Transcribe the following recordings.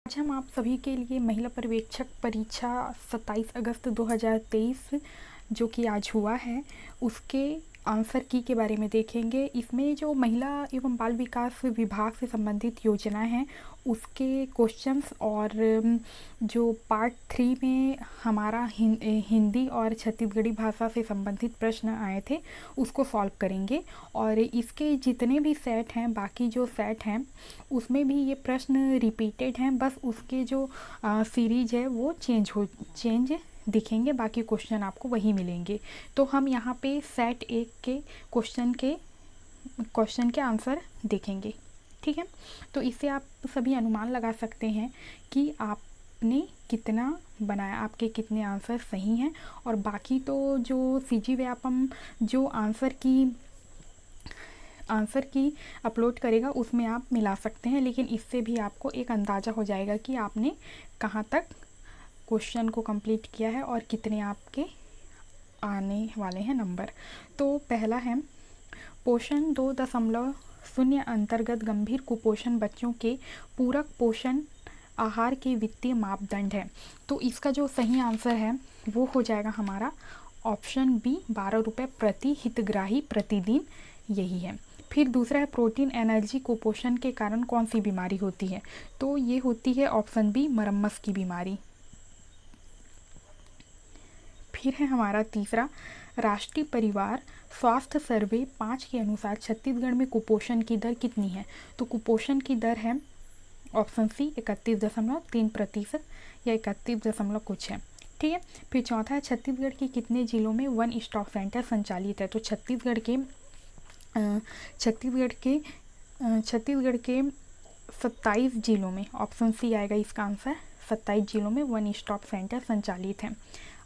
आज हम आप सभी के लिए महिला पर्यवेक्षक परीक्षा 27 अगस्त 2023 जो कि आज हुआ है उसके आंसर की के बारे में देखेंगे। इसमें जो महिला एवं बाल विकास विभाग से संबंधित योजनाएं हैं उसके क्वेश्चंस और जो पार्ट 3 में हमारा हिंदी और छत्तीसगढ़ी भाषा से संबंधित प्रश्न आए थे उसको सॉल्व करेंगे। और इसके जितने भी सेट हैं, बाकी जो सेट हैं उसमें भी ये प्रश्न रिपीटेड हैं, बस उसके जो सीरीज है वो चेंज दिखेंगे, बाकी क्वेश्चन आपको वही मिलेंगे। तो हम यहाँ पे सेट 1 के क्वेश्चन के आंसर देखेंगे, ठीक है। तो इससे आप सभी अनुमान लगा सकते हैं कि आपने कितना बनाया, आपके कितने आंसर सही हैं। और बाकी तो जो सीजी व्यापम जो आंसर की अपलोड करेगा उसमें आप मिला सकते हैं, लेकिन इससे भी आपको एक अंदाज़ा हो जाएगा कि आपने कहाँ तक क्वेश्चन को कंप्लीट किया है और कितने आपके आने वाले हैं नंबर। तो पहला है पोषण 2.0 अंतर्गत गंभीर कुपोषण बच्चों के पूरक पोषण आहार के वित्तीय मापदंड है। तो इसका जो सही आंसर है वो हो जाएगा हमारा ऑप्शन बी, 12 रुपये प्रति हितग्राही प्रतिदिन, यही है। फिर दूसरा है प्रोटीन एनर्जी कुपोषण के कारण कौन सी बीमारी होती है। तो ये होती है ऑप्शन बी, मरम्मस की बीमारी। फिर है हमारा तीसरा राष्ट्रीय परिवार स्वास्थ्य सर्वे 5 के अनुसार छत्तीसगढ़ में कुपोषण की दर कितनी है। तो कुपोषण की दर है ऑप्शन सी 31.3% या 31 कुछ है, ठीक है। फिर चौथा है छत्तीसगढ़ के कितने जिलों में वन स्टॉप सेंटर संचालित है। तो छत्तीसगढ़ के 27 जिलों में, ऑप्शन सी आएगा इसका आंसर, 27 जिलों में वन स्टॉप सेंटर संचालित है।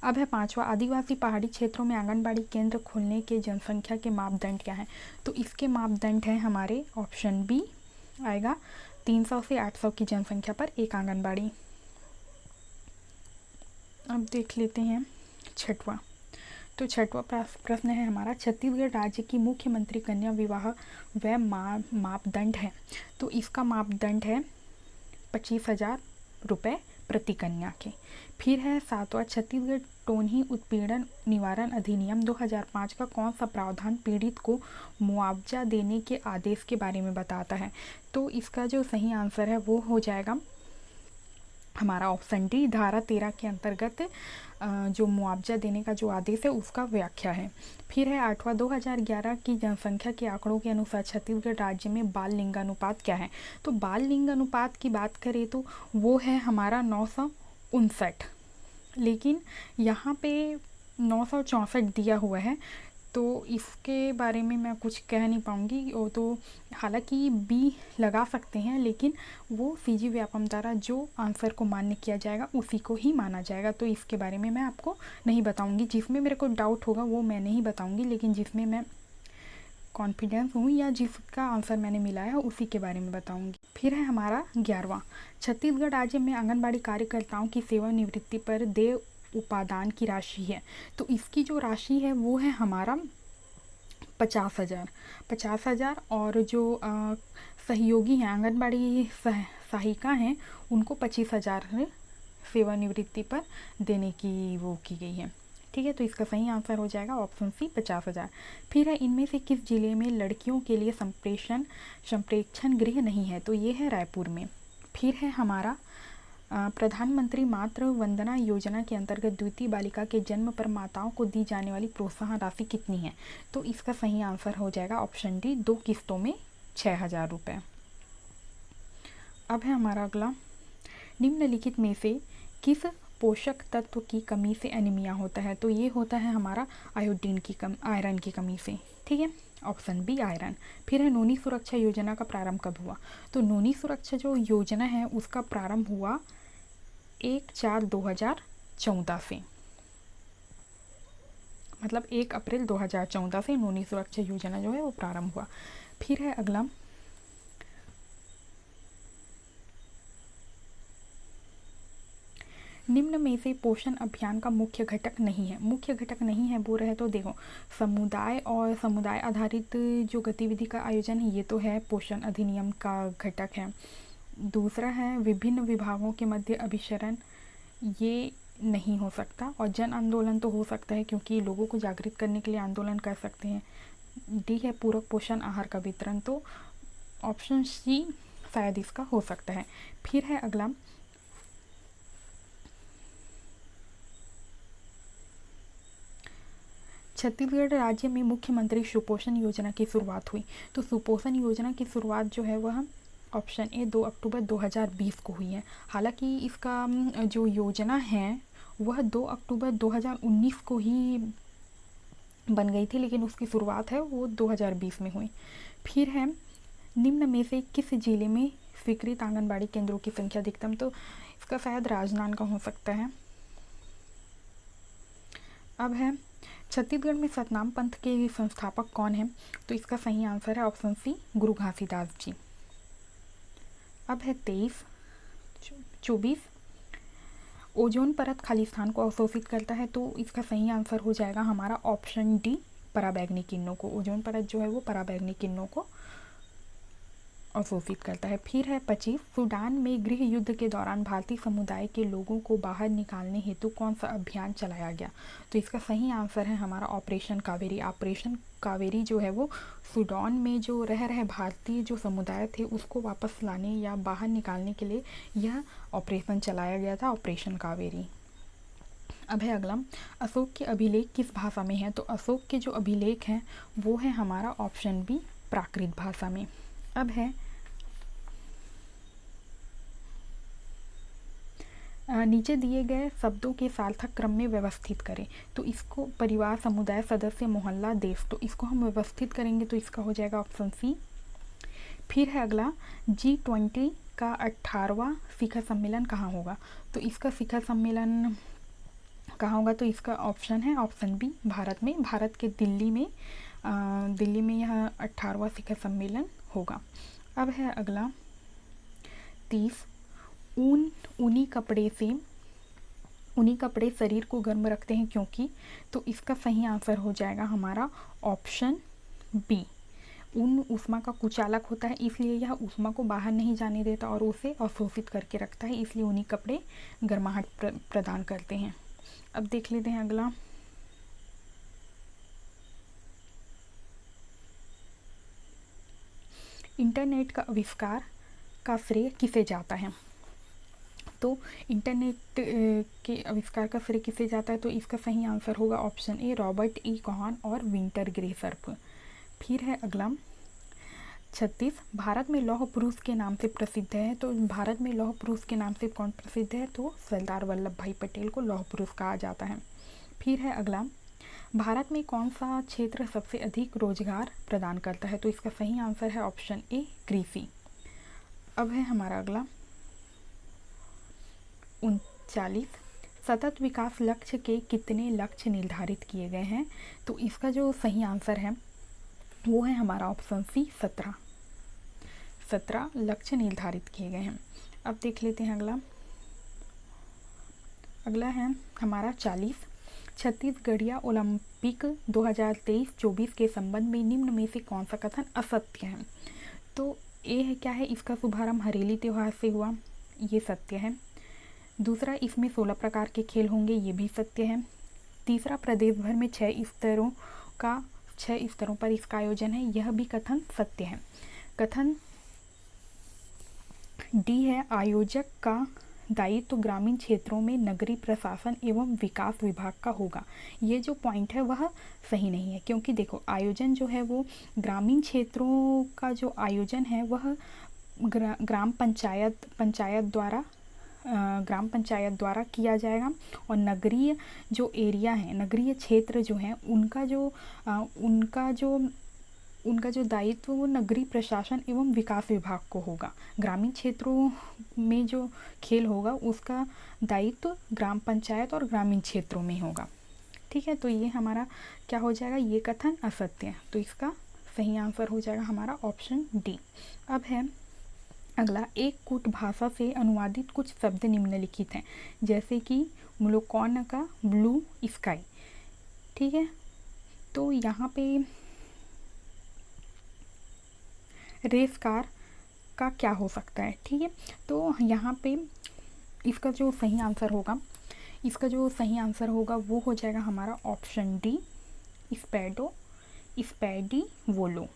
अब है पांचवा आदिवासी पहाड़ी क्षेत्रों में आंगनबाड़ी केंद्र खोलने के जनसंख्या के मापदंड क्या हैं। तो इसके मापदंड हैं हमारे ऑप्शन बी आएगा 300 से 800 की जनसंख्या पर एक आंगनबाड़ी। अब देख लेते हैं छठवां। तो छठवां प्रश्न है हमारा छत्तीसगढ़ राज्य की मुख्यमंत्री कन्या विवाह व मापदंड है। तो इसका मापदंड है 25,000 रुपये प्रति कन्या के। फिर है सातवां छत्तीसगढ़ टोनही उत्पीड़न निवारण अधिनियम 2005 का कौन सा प्रावधान पीड़ित को मुआवजा देने के आदेश के बारे में बताता है। तो इसका जो सही आंसर है वो हो जाएगा हमारा ऑप्शन डी, धारा 13 के अंतर्गत जो मुआवजा देने का जो आदेश है उसका व्याख्या है। फिर है आठवां 2011 की जनसंख्या के आंकड़ों के अनुसार छत्तीसगढ़ राज्य में बाल लिंगानुपात क्या है। तो बाल लिंगानुपात की बात करें तो वो है हमारा 959, लेकिन यहाँ पे 964 दिया हुआ है, तो इसके बारे में मैं कुछ कह नहीं पाऊँगी। वो तो हालांकि बी लगा सकते हैं, लेकिन वो सीजी व्यापम द्वारा जो आंसर को मान्य किया जाएगा उसी को ही माना जाएगा। तो इसके बारे में मैं आपको नहीं बताऊंगी, जिसमें मेरे को डाउट होगा वो मैं नहीं बताऊंगी, लेकिन जिसमें मैं कॉन्फिडेंस हूँ या जिसका आंसर मैंने मिलाया है उसी के बारे में बताऊंगी। फिर है हमारा 11वां छत्तीसगढ़ राज्य में आंगनबाड़ी कार्यकर्ताओं की सेवानिवृत्ति पर देय उपादान की राशि है। तो इसकी जो राशि है वो है हमारा 50,000 और जो सहयोगी हैं आंगनबाड़ी सहायिका हैं उनको 25,000 सेवानिवृत्ति पर देने की वो की गई है, ठीक है। तो इसका सही आंसर हो जाएगा ऑप्शन सी 50,000। फिर है इनमें से किस जिले में लड़कियों के लिए संप्रेक्षण गृह नहीं है। तो ये है रायपुर में। फिर है हमारा प्रधानमंत्री मातृ वंदना योजना के अंतर्गत द्वितीय बालिका के जन्म पर माताओं को दी जाने वाली प्रोत्साहन राशि कितनी है। तो इसका सही आंसर हो जाएगा ऑप्शन डी, 2 किस्तों में 6,000 रुपये। अब है हमारा अगला निम्नलिखित में से किस पोषक तत्व की कमी से एनीमिया होता है। तो ये होता है हमारा आयरन की कमी से, ठीक है, ऑप्शन बी आयरन। फिर है नोनी सुरक्षा योजना का प्रारंभ कब हुआ। तो नोनी सुरक्षा जो योजना है उसका प्रारंभ हुआ 1/4/2014 से, मतलब 1 अप्रैल 2014 से नोनी सुरक्षा योजना जो है वो प्रारंभ हुआ। फिर है अगला निम्न में से पोषण अभियान का मुख्य घटक नहीं है। मुख्य घटक नहीं है वो रहे तो देखो समुदाय और समुदाय आधारित जो गतिविधि का आयोजन है ये तो है पोषण अधिनियम का घटक है। दूसरा है विभिन्न विभागों के मध्य अभिसरण, ये नहीं हो सकता। और जन आंदोलन तो हो सकता है क्योंकि लोगों को जागृत करने के लिए आंदोलन कर सकते हैं। डी है पूरक पोषण आहार का वितरण, तो ऑप्शन सी शायद इसका हो सकता है। फिर है अगला, छत्तीसगढ़ राज्य में मुख्यमंत्री सुपोषण योजना की शुरुआत हुई। तो सुपोषण योजना की शुरुआत जो है वह ऑप्शन ए 2 अक्टूबर 2020 को हुई है। हालांकि इसका जो योजना है वह 2 अक्टूबर 2019 को ही बन गई थी, लेकिन उसकी शुरुआत है वो 2020 में हुई। फिर है निम्न में से किस जिले में स्वीकृत आंगनबाड़ी केंद्रों की संख्या अधिकतम, तो इसका शायद राजनांदगांव का हो सकता है। अब है छत्तीसगढ़ में सतनाम पंथ के संस्थापक कौन है, तो इसका सही आंसर है ऑप्शन सी गुरु घासीदास जी। अब है 24 ओजोन परत खाली स्थान को अवशोषित करता है, तो इसका सही आंसर हो जाएगा हमारा ऑप्शन डी पराबैंगनी किरणों को। ओजोन परत जो है वो पराबैंगनी किरणों को अवशोषित करता है। फिर है 25 सूडान में गृह युद्ध के दौरान भारतीय समुदाय के लोगों को बाहर निकालने हेतु कौन सा अभियान चलाया गया, तो इसका सही आंसर है हमारा ऑपरेशन कावेरी। ऑपरेशन कावेरी जो है वो सूडान में जो रह रहे भारतीय जो समुदाय थे उसको वापस लाने या बाहर निकालने के लिए यह ऑपरेशन चलाया गया था, ऑपरेशन कावेरी। अब है अगला, अशोक के अभिलेख किस भाषा में है, तो अशोक के जो अभिलेख हैं वो है हमारा ऑप्शन बी प्राकृत भाषा में। अब है नीचे दिए गए शब्दों के सार्थक क्रम में व्यवस्थित करें, तो इसको परिवार, समुदाय, सदस्य, मोहल्ला, देश, तो इसको हम व्यवस्थित करेंगे तो इसका हो जाएगा ऑप्शन सी। फिर है अगला, G20 का 18वां शिखर सम्मेलन कहाँ होगा, तो इसका शिखर सम्मेलन कहाँ होगा, तो इसका ऑप्शन है ऑप्शन बी भारत में, भारत के दिल्ली में यह 18वां शिखर सम्मेलन होगा। अब है अगला 30 ऊनी कपड़े शरीर को गर्म रखते हैं क्योंकि, तो इसका सही आंसर हो जाएगा हमारा ऑप्शन बी। ऊन ऊष्मा का कुचालक होता है, इसलिए यह ऊष्मा को बाहर नहीं जाने देता और उसे अवशोषित करके रखता है, इसलिए ऊनी कपड़े गर्माहट प्रदान करते हैं। अब देख लेते हैं अगला, इंटरनेट का आविष्कार का श्रेय किसे जाता है, तो इंटरनेट के आविष्कार का श्रेय किसे जाता है, तो इसका सही आंसर होगा ऑप्शन ए रॉबर्ट ई कॉहन और विंटर ग्रेसर्फ। फिर है अगला 36 भारत में लौह पुरुष के नाम से प्रसिद्ध है, तो भारत में लौह पुरुष के नाम से कौन प्रसिद्ध है, तो सरदार वल्लभ भाई पटेल को लौह पुरुष कहा जाता है। फिर है अगला, भारत में कौन सा क्षेत्र सबसे अधिक रोजगार प्रदान करता है, तो इसका सही आंसर है ऑप्शन ए कृषि। अब है हमारा अगला 39 सतत विकास लक्ष्य के कितने लक्ष्य निर्धारित किए गए हैं, तो इसका जो सही आंसर है वो है हमारा ऑप्शन सी 17 लक्ष्य निर्धारित किए गए हैं। अब देख लेते हैं अगला है हमारा 40 छत्तीसगढ़िया ओलंपिक 2023-24 के संबंध में निम्न में से कौन सा कथन असत्य है, तो ए है क्या है, इसका शुभारंभ हरेली त्यौहार से हुआ, ये सत्य है। दूसरा, इसमें 16 प्रकार के खेल होंगे, ये भी सत्य है। तीसरा, प्रदेश भर में 6 स्तरों पर इसका आयोजन है, यह भी कथन सत्य है। कथन डी है, आयोजक का दायित्व तो ग्रामीण क्षेत्रों में नगरीय प्रशासन एवं विकास विभाग का होगा, ये जो पॉइंट है वह सही नहीं है, क्योंकि देखो आयोजन जो है वो ग्रामीण क्षेत्रों का जो आयोजन है वह ग्राम पंचायत द्वारा किया जाएगा, और नगरीय जो एरिया है, नगरीय क्षेत्र जो है उनका जो दायित्व वो नगरीय प्रशासन एवं विकास विभाग को होगा। ग्रामीण क्षेत्रों में जो खेल होगा उसका दायित्व ग्राम पंचायत और ग्रामीण क्षेत्रों में होगा। ठीक है, तो ये हमारा क्या हो जाएगा, ये कथन असत्य है, तो इसका सही आंसर हो जाएगा हमारा ऑप्शन डी। अब है अगला, एक कूट भाषा से अनुवादित कुछ शब्द निम्नलिखित हैं, जैसे कि मुलोकौन का ब्लू स्काई। ठीक है, तो यहाँ पे रेस कार का क्या हो सकता है। ठीक है, तो यहाँ पे इसका जो सही आंसर होगा वो हो जाएगा हमारा ऑप्शन डी, स्पैडो स्पैडिवोलो।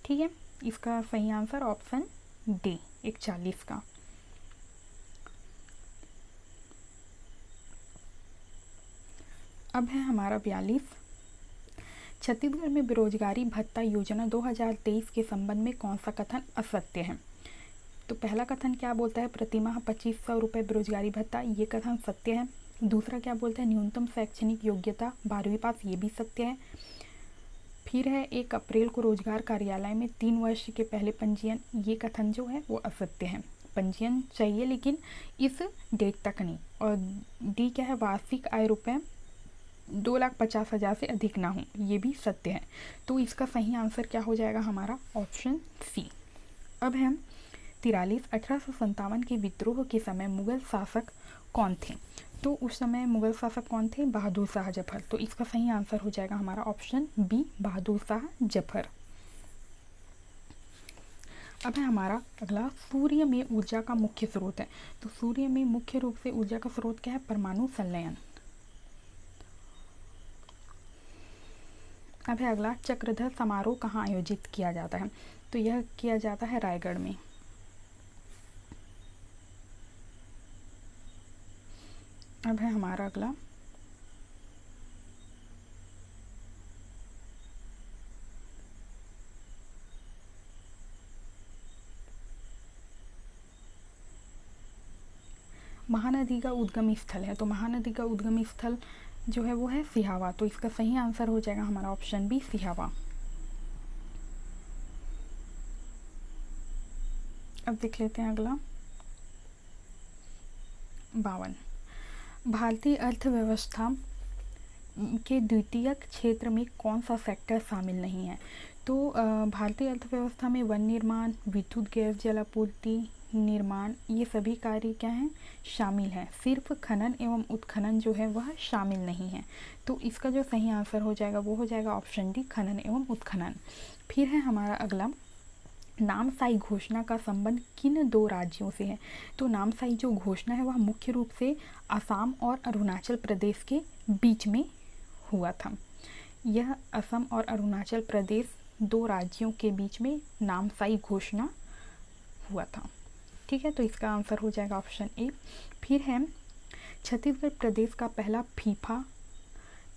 ठीक है, इसका सही आंसर ऑप्शन डी 41 का। अब है हमारा 42, छत्तीसगढ़ में बेरोजगारी भत्ता योजना 2023 के संबंध में कौन सा कथन असत्य है। तो पहला कथन क्या बोलता है, प्रतिमाह 2500 रुपये बेरोजगारी भत्ता, ये कथन सत्य है। दूसरा क्या बोलता है, न्यूनतम शैक्षणिक योग्यता 12वीं पास, ये भी सत्य है। फिर है 1 अप्रैल को रोजगार कार्यालय में 3 वर्ष के पहले पंजीयन, ये कथन जो है वो असत्य है। पंजीयन चाहिए लेकिन इस डेट तक नहीं। और डी क्या है, वार्षिक आय रुपये 2,50,000 से अधिक ना हो, ये भी सत्य है। तो इसका सही आंसर क्या हो जाएगा हमारा ऑप्शन सी। अब है 43, 1857 के विद्रोह के समय मुगल शासक कौन थे। तो उस समय मुगल शासक कौन थे, बहादुर शाह जफर। तो इसका सही आंसर हो जाएगा हमारा ऑप्शन बी, बहादुर शाह जफर। अब है हमारा अगला, सूर्य में ऊर्जा का मुख्य स्रोत है। तो सूर्य में मुख्य रूप से ऊर्जा का स्रोत क्या है, परमाणु संलयन। अब है अगला, चक्रधर समारोह कहाँ आयोजित किया जाता है। तो यह किया जाता है रायगढ़ में। अब है हमारा अगला, महानदी का उद्गम स्थल है। तो महानदी का उद्गम स्थल जो है वो है सिहावा। तो इसका सही आंसर हो जाएगा हमारा ऑप्शन बी, सिहावा। अब देख लेते हैं अगला 52, भारतीय अर्थव्यवस्था के द्वितीयक क्षेत्र में कौन सा सेक्टर शामिल नहीं है। तो भारतीय अर्थव्यवस्था में वन निर्माण, विद्युत गैस जलापूर्ति निर्माण, ये सभी कार्य क्या हैं, शामिल हैं। सिर्फ खनन एवं उत्खनन जो है वह शामिल नहीं है। तो इसका जो सही आंसर हो जाएगा वो हो जाएगा ऑप्शन डी, खनन एवं उत्खनन। फिर है हमारा अगला, नामसाई घोषणा का संबंध किन 2 राज्यों से है। तो नामसाई जो घोषणा है वह मुख्य रूप से असम और अरुणाचल प्रदेश के बीच में हुआ था। यह असम और अरुणाचल प्रदेश 2 राज्यों के बीच में नामसाई घोषणा हुआ था। ठीक है, तो इसका आंसर हो जाएगा ऑप्शन ए। फिर है छत्तीसगढ़ प्रदेश का पहला FIFA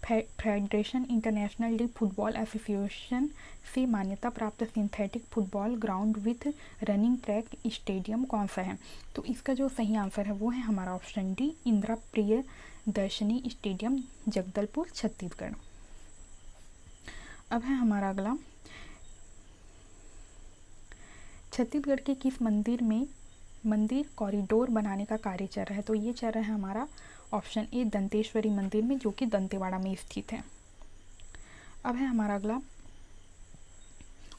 federation international league football association से मान्यता प्राप्त synthetic football ground with running track stadium कौन सा है। तो इसका जो सही आंसर है वो है हमारा option D, Indira Priyadarshini stadium, Jagdalpur, Chhattisgarh. अब है हमारा अगला, छत्तीसगढ़ के किस मंदिर कॉरिडोर बनाने का कार्य चल रहा है। तो ये चल रहा है हमारा ऑप्शन ए, दंतेश्वरी मंदिर में, जो कि दंतेवाड़ा में स्थित है। अब है हमारा अगला,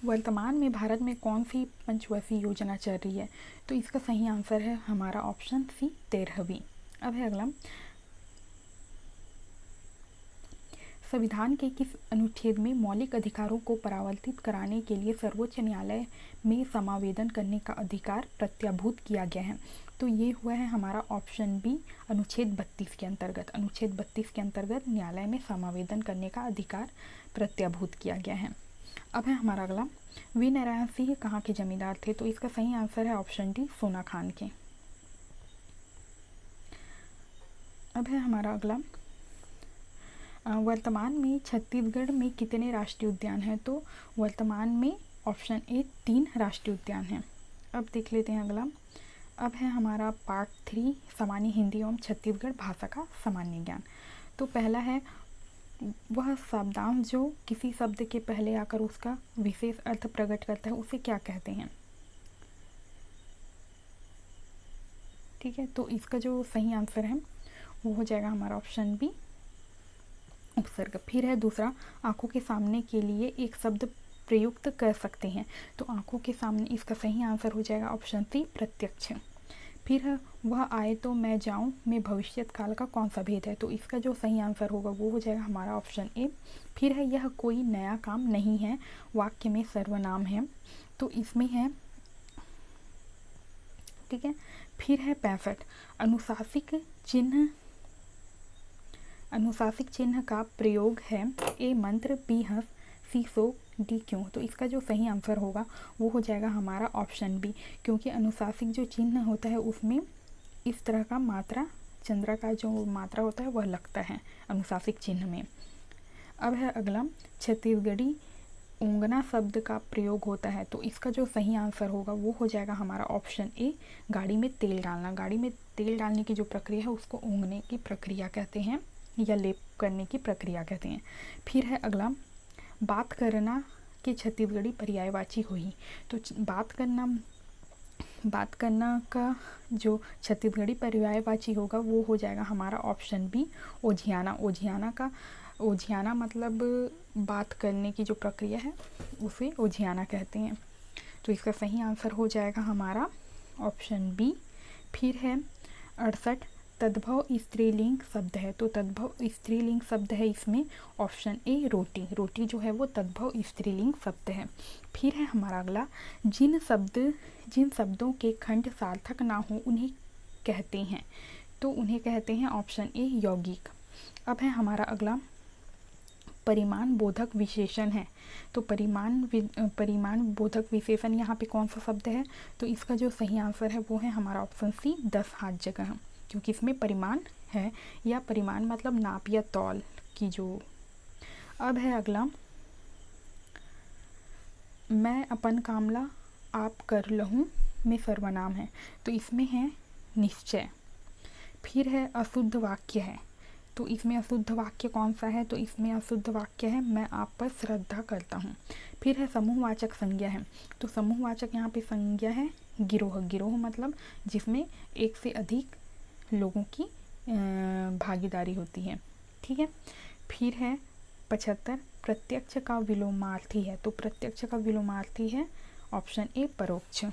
वर्तमान में भारत में कौन सी पंचवर्षीय योजना चल रही है। तो इसका सही आंसर है हमारा ऑप्शन सी, 13वीं। अब है अगला, संविधान के किस अनुच्छेद में मौलिक अधिकारों को परावर्तित कराने के लिए सर्वोच्च न्यायालय में समावेदन करने का अधिकार प्रत्याभूत किया गया है। तो ये हुआ है हमारा ऑप्शन बी, अनुच्छेद 32 के अंतर्गत। अनुच्छेद 32 के अंतर्गत न्यायालय में समावेदन करने का अधिकार प्रत्याभूत किया गया है। अब है हमारा अगला, वीर नारायण सिंह कहाँ के जमींदार थे। तो इसका सही आंसर है ऑप्शन डी, सोना खान के। अब है हमारा अगला, वर्तमान में छत्तीसगढ़ में कितने राष्ट्रीय उद्यान हैं। तो वर्तमान में ऑप्शन ए, 3 राष्ट्रीय उद्यान हैं। अब देख लेते हैं अगला, अब है हमारा पार्ट 3, सामान्य हिंदी एवं छत्तीसगढ़ भाषा का सामान्य ज्ञान। तो पहला है, वह शब्दांश जो किसी शब्द के पहले आकर उसका विशेष अर्थ प्रकट करता है उसे क्या कहते हैं। ठीक है, तो इसका जो सही आंसर है वो हो जाएगा हमारा ऑप्शन बी, उपसर्ग। फिर है दूसरा, आंखों के सामने के लिए एक शब्द प्रयुक्त कर सकते हैं। तो आंखों के सामने, इसका सही आंसर हो जाएगा ऑप्शन सी, प्रत्यक्ष। फिर है, वह आए तो मैं जाऊं में भविष्यत काल का कौन सा भेद है। तो इसका जो सही आंसर होगा वो हो जाएगा हमारा ऑप्शन ए। फिर है, यह कोई नया काम नहीं है, वाक्य में सर्वनाम है। तो इसमें है ठीक है। फिर है 65, अनुशासिक चिन्ह का प्रयोग है, ए मंत्र, बी हंस, सी शोक, डी क्यों। तो इसका जो सही आंसर होगा वो हो जाएगा हमारा ऑप्शन बी, क्योंकि अनुशासिक जो चिन्ह होता है उसमें इस तरह का मात्रा, चंद्रा का जो मात्रा होता है वह लगता है अनुशासिक चिन्ह में। अब है अगला, छत्तीसगढ़ी ऊंगना शब्द का प्रयोग होता है, तो इसका जो सही आंसर होगा वो हो जाएगा हमारा ऑप्शन ए, गाड़ी में तेल डालना। गाड़ी में तेल डालने की जो प्रक्रिया है उसको ऊंगने की प्रक्रिया कहते हैं या लेप करने की प्रक्रिया कहते हैं। फिर है अगला, बात करना के छत्तीसगढ़ी पर्यायवाची हुई। तो बात करना का जो छत्तीसगढ़ी पर्यायवाची होगा वो हो जाएगा हमारा ऑप्शन बी, ओझियाना। ओझियाना मतलब बात करने की जो प्रक्रिया है उसे ओझियाना कहते हैं। तो इसका सही आंसर हो जाएगा हमारा ऑप्शन बी। फिर है 68, तद्भव स्त्रीलिंग शब्द है। तो तद्भव स्त्रीलिंग शब्द है इसमें ऑप्शन ए, रोटी। रोटी जो है वो तद्भव स्त्रीलिंग शब्द है। फिर है हमारा अगला, जिन शब्दों के खंड सार्थक ना हो उन्हें कहते हैं, तो उन्हें कहते हैं ऑप्शन ए, यौगिक। अब है हमारा अगला, परिमाण बोधक विशेषण है। तो परिमाण बोधक विशेषण यहाँ पे कौन सा शब्द है, तो इसका जो सही आंसर है वो है हमारा ऑप्शन सी, 10 हाथ जगह, क्योंकि इसमें परिमाण है, या परिमाण मतलब नाप या तौल की जो। अब है अगला, मैं अपन कामला आप कर लहूँ में सर्वनाम है, तो इसमें है निश्चय। फिर है अशुद्ध वाक्य है, तो इसमें अशुद्ध वाक्य कौन सा है, तो इसमें अशुद्ध वाक्य है, मैं आप पर श्रद्धा करता हूँ। फिर है समूहवाचक संज्ञा है, तो समूहवाचक यहाँ पे संज्ञा है गिरोह। गिरोह मतलब जिसमें एक से अधिक लोगों की भागीदारी होती है, ठीक है। फिर है 75, प्रत्यक्ष का विलोमार्थी है, तो प्रत्यक्ष का विलोमार्थी है ऑप्शन ए, परोक्ष।